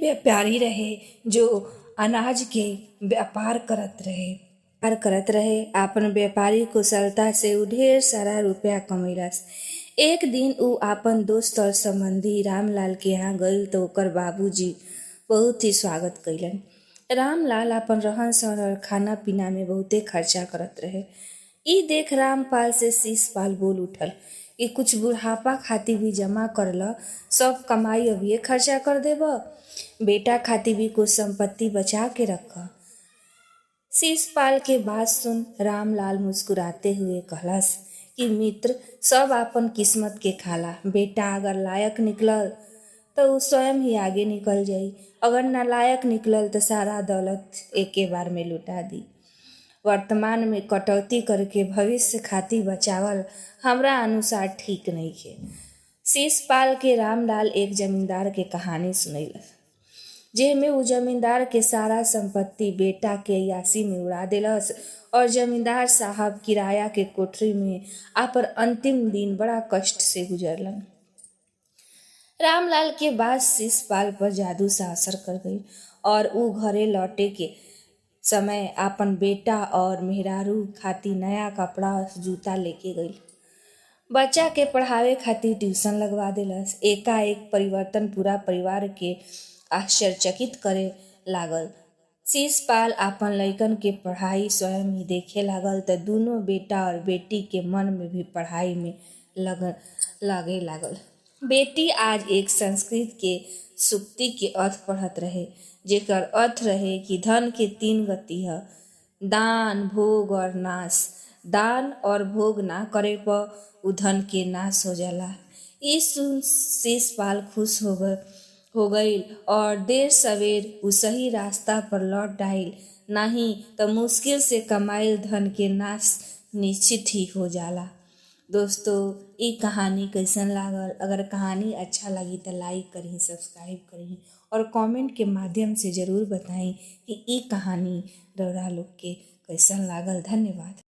व्यापारी रहे जो अनाज के व्यापार करत रहे। आपन व्यापारी कुशलता से उ ढेर सारा रुपया कमैलस। एक दिन उ आपन दोस्त और संबंधी रामलाल के यहाँ गईल तो ओकर बाबूजी बहुत ही स्वागत कइलन। रामलाल अपन रहन सहन और खाना पीना में बहुते खर्चा करत रहे। ई देख रामपाल से शीशपाल बोल उठल कि कुछ बुढ़ापा खातिर भी जमा करल, सब कमाई अभी खर्चा कर देब, बेटा खातिर भी कुछ संपत्ति बचा के रख। शीशपाल के बात सुन रामलाल मुस्कुराते हुए कहलस कि मित्र, सब आपन किस्मत के खाला। बेटा अगर लायक निकलल तो उ स्वयं ही आगे निकल जाई, अगर नालायक निकलल तो सारा दौलत एके बार में लुटा दी। वर्तमान में कटौती करके भविष्य खातिर बचावल हमरा अनुसार ठीक नइखे। शीशपाल के रामलाल एक जमींदार के कहानी सुनैलस, जेमे उ जमींदार के सारा संपत्ति बेटा के यासी में उड़ा देलस और जमींदार साहब किराया के कोठरी में आपन अंतिम दिन बड़ा कष्ट से गुजरलन। रामलाल के बाद शीशपाल पर जादू सा असर कर गई और उ घरे लौटे के समय आपन बेटा और मेहरारू खातिर नया कपड़ा और जूता लेके गई। बच्चा के पढ़ावे खातिर ट्यूशन लगवा देलस। एकाएक परिवर्तन पूरा परिवार के आश्चर्यचकित करे लागल। शीशपाल आपन लइकन के पढ़ाई स्वयं ही देखे लागल तो दोनों बेटा और बेटी के मन में भी पढ़ाई में लगे लागल। बेटी आज एक संस्कृत के सूक्ति के अर्थ पढ़त रहे, जेकर अर्थ रहे कि धन के 3 गति है, दान, भोग और नाश। दान और भोग ना करे पर उ धन के नाश हो जाला। ई सुन शीशपाल खुश हो गईल और देर सवेर उ सही रास्ता पर लौट आईल, नहीं तो मुश्किल से कमाइल धन के नाश निश्चित ही हो जाला। दोस्तों, ई कहानी कैसन लागल? अगर कहानी अच्छा लगी तो लाइक करी, सब्सक्राइब करी और कमेंट के माध्यम से जरूर बताई कि ई कहानी रउरा लोग के कैसन लागल। धन्यवाद।